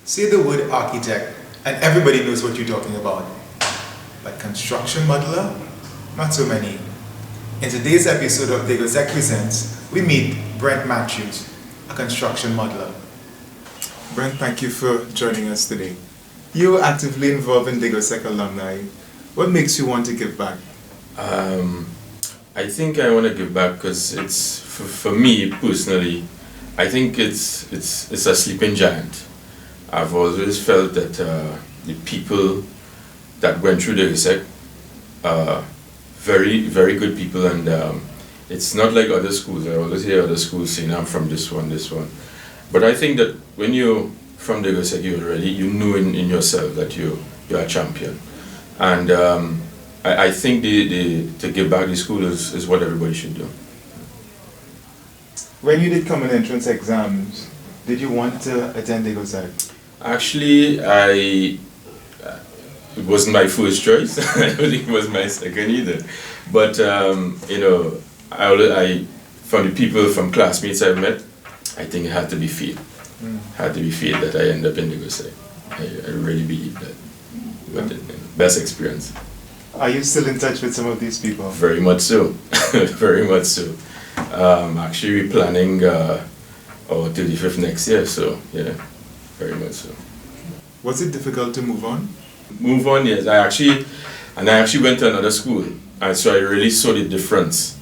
Say the word architect, and everybody knows what you're talking about. But construction modeler? Not so many. In today's episode of DIGOSEC Presents, we meet Brent Matthew, a construction modeler. Brent, thank you for joining us today. You are actively involved in DIGOSEC alumni. What makes you want to give back? I think I want to give back because it's, for me personally, I think it's a sleeping giant. I've always felt that the people that went through DIGOSEC are very, very good people, and it's not like other schools. I always hear other schools saying, I'm from this one. But I think that when you're from DIGOSEC, you know in yourself that you're a champion. And I think to give back the school is what everybody should do. When you did common entrance exams, did you want to attend DIGOSEC? Actually, it wasn't my first choice. I don't think it was my second either. But I from the people, from classmates I've met, I think it had to be fate. Had to be fate that I end up in DIGOSEC. I really believe that. But best experience. Are you still in touch with some of these people? Very much so. Very much so. Actually, we're planning our 35th next year, so yeah, very much so. Was it difficult to move on? Move on, yes. I actually went to another school, and so I really saw the difference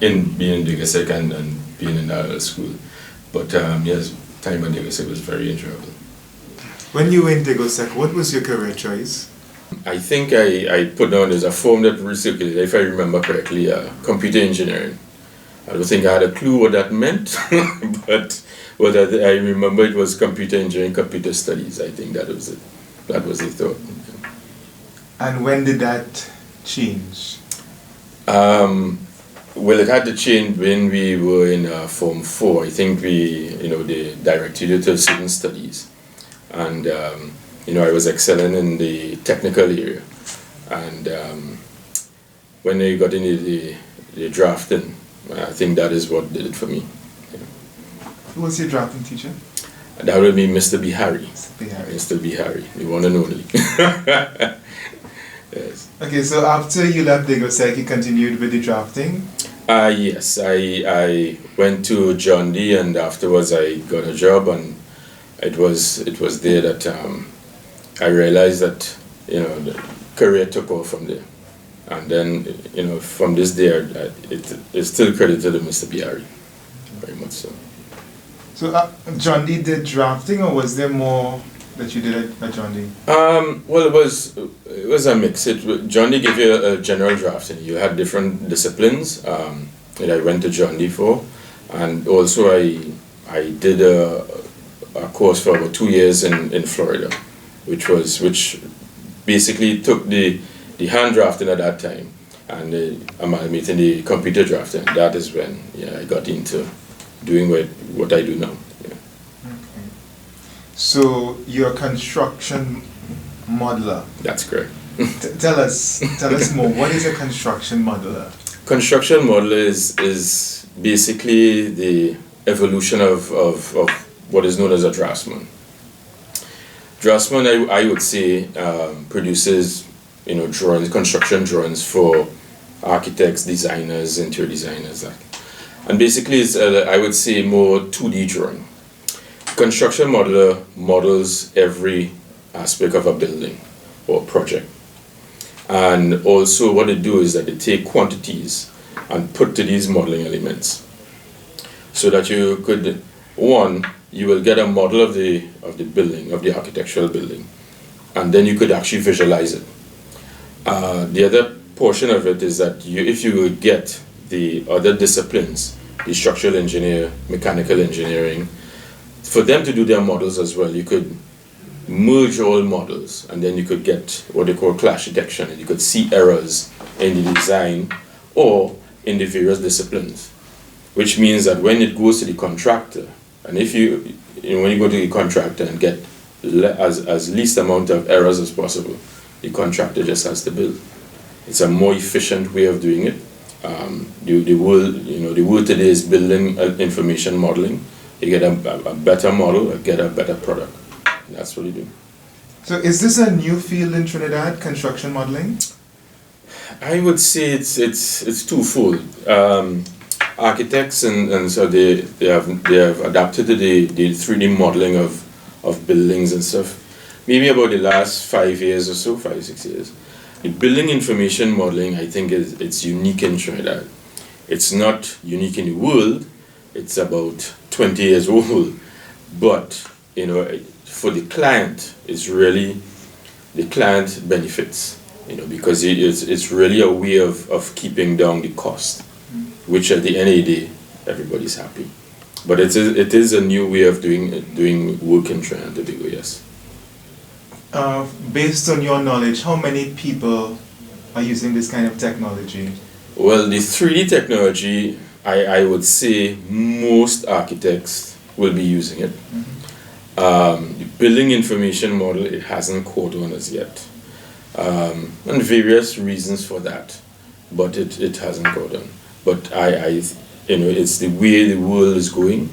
in being in DIGOSEC and being in that other school. But yes, time at DIGOSEC was very enjoyable. When you were in DIGOSEC, what was your career choice? I think I put down, there's a form that recirculated, if I remember correctly, computer engineering. I don't think I had a clue what that meant, but I remember it was computer engineering, computer studies. I think that was it. That was the thought. And when did that change? Well, it had to change when we were in Form 4. I think they directed you to certain studies. And I was excelling in the technical area, and when I got into the drafting, I think that is what did it for me. Who was your drafting teacher? That would be Mr. Bihari. Mr. Bihari, the one and only. Yes. Okay, so after you left DIGOSEC, you continued with the drafting? Yes, I went to John D, and afterwards I got a job, and it was there that I realized that the career took off from there, and then from this day it's still credited to Mr. Bihari, very much so. So John D did drafting, or was there more that you did at John D? Well, it was a mix. John D gave you a general drafting. You had different disciplines that I went to John D for, and also I did a course for about 2 years in Florida, which basically took the hand drafting at that time and amalgamating the computer drafting. That is when I got into doing what I do now. Yeah. Okay. So you're a construction modeler. That's correct. Tell us more. What is a construction modeler? Construction modeler is basically the evolution of what is known as a draftsman. Draftsman, I would say, produces drawings, construction drawings for architects, designers, interior designers. And basically, it's I would say more 2D drawing. Construction modeler models every aspect of a building or project. And also, what they do is that they take quantities and put to these modeling elements, so that you could, you will get a model of the building, of the architectural building, and then you could actually visualize it. The other portion of it is that if you would get the other disciplines, the structural engineer, mechanical engineering, for them to do their models as well, you could merge all models, and then you could get what they call clash detection, and you could see errors in the design or in the various disciplines, which means that when it goes to the contractor, and when you go to the contractor and get as least amount of errors as possible, the contractor just has to build. It's a more efficient way of doing it. The world today is building information modeling. you get a better model, get a better product. And that's what you do. So is this a new field in Trinidad, construction modeling? I would say it's twofold. Architects and so they have adapted to the 3D modeling of buildings and stuff. Maybe about the last 5 years or so, 5-6 years. The building information modeling, I think, it's unique in Trinidad. It's not unique in the world. It's about 20 years old, but for the client, it's really the client benefits. Because it's really a way of keeping down the cost, which at the end of the day, everybody's happy. But it is a new way of doing work in Trinidad and Tobago, yes. Based on your knowledge, how many people are using this kind of technology? Well, the 3D technology, I would say most architects will be using it. The building information model, it hasn't caught on as yet. And various reasons for that, but it hasn't caught on. But it's the way the world is going,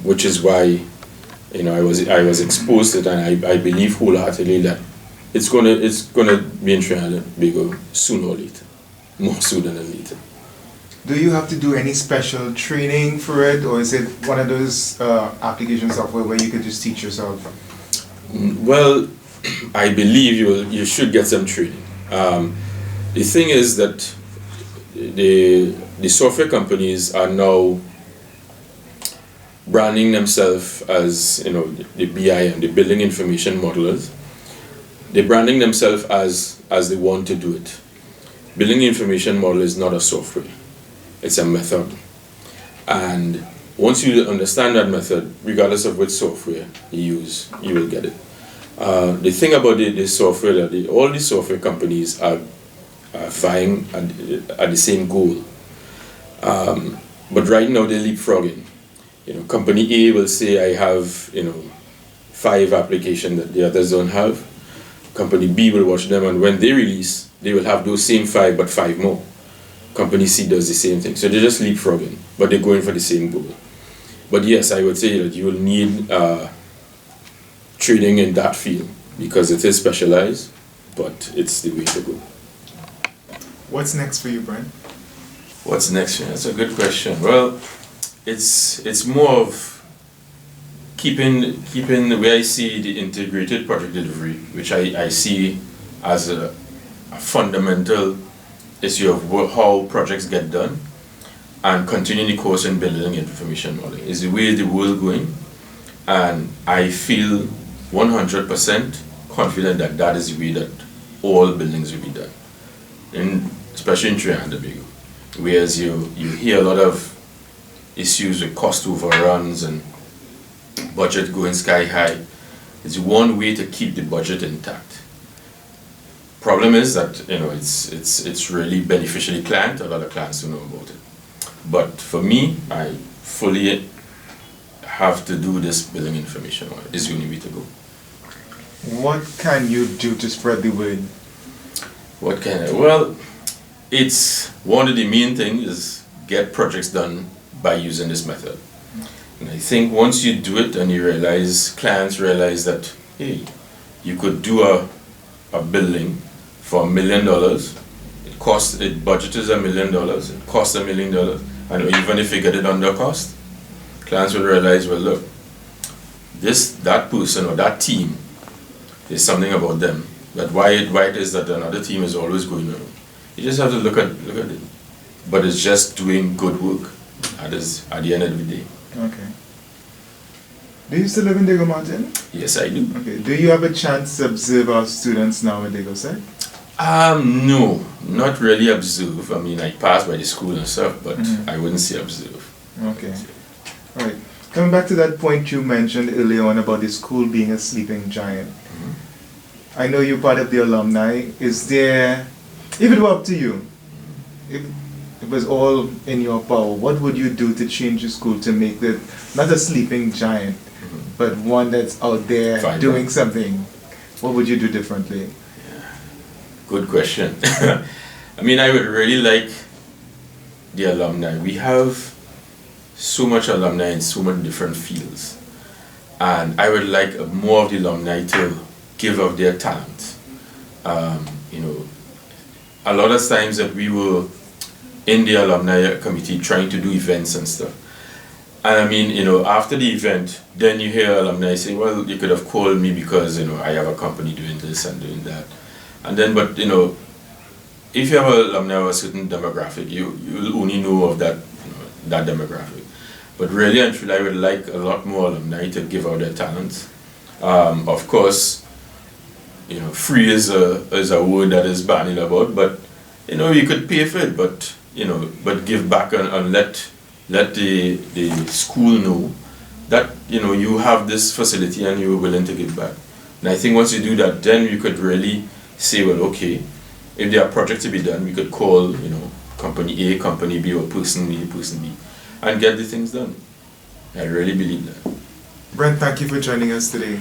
which is why I was exposed to it, and I believe wholeheartedly that it's gonna be in Trinidad and Tobago sooner or later, more sooner than later. Do you have to do any special training for it, or is it one of those application software where you could just teach yourself? Well, I believe you should get some training. The thing is that the software companies are now branding themselves as the BIM, the building information modelers. They're branding themselves as they want to do it. Building information model is not a software; it's a method. And once you understand that method, regardless of which software you use, you will get it. The thing about the software that all the software companies are vying at the same goal. But right now they're leapfrogging. Company A will say, I have 5 applications that the others don't have. Company B will watch them, and when they release, they will have those same 5 but 5 more. Company C does the same thing. So they're just leapfrogging, but they're going for the same goal. But yes, I would say that you will need training in that field because it is specialized, but it's the way to go. What's next for you, Brent? What's next? That's a good question. Well, it's more of keeping the way I see the integrated project delivery, which I see as a fundamental issue of how projects get done, and continuing the course in building information modeling is the way the world going, and I feel 100% confident that that is the way that all buildings will be done, especially in Trinidad and Tobago, whereas you hear a lot of issues with cost overruns and budget going sky high. It's one way to keep the budget intact. Problem is that it's really beneficially client. A lot of clients don't know about it. But for me, I fully have to do this building information. It's the only way to go. What can you do to spread the word? Well, it's one of the main things is get projects done by using this method. And I think once you do it and clients realize that, hey, you could do a building for $1 million, it budget is $1 million, it costs $1 million, and even if you get it under cost, clients will realize, well, look, that person or that team, there's something about them, that why it is that another team is always going on. You just have to look at it. But it's just doing good work at the end of the day. Okay. Do you still live in Dago Mountain? Yes, I do. Okay. Do you have a chance to observe our students now in Dago side? No, not really observe. I mean, I pass by the school and stuff, but I wouldn't say observe. Okay. All right. Coming back to that point you mentioned earlier on about the school being a sleeping giant. I know you're part of the alumni. Is there, if it were up to you, if it was all in your power, what would you do to change the school to make it not a sleeping giant, but one that's out there doing something? What would you do differently? Yeah. Good question. I mean, I would really like the alumni. We have so much alumni in so many different fields, and I would like more of the alumni to give of their talent. You know, a lot of times that we were in the alumni committee trying to do events and stuff. And I mean, you know, after the event, then you hear alumni say, well, you could have called me because, you know, I have a company doing this and doing that. And then, but, you know, if you have an alumni of a certain demographic, you'll only know of that, you know, that demographic. But really and truly, I would like a lot more alumni to give out their talents. Of course, you know, free is a word that is bandied about, but, you know, you could pay for it, but, you know, but give back and let the school know that, you know, you have this facility and you're willing to give back. And I think once you do that, then you could really say, well, okay, if there are projects to be done, we could call, you know, company A, company B, or person A, person B, and get the things done. I really believe that. Brent, thank you for joining us today.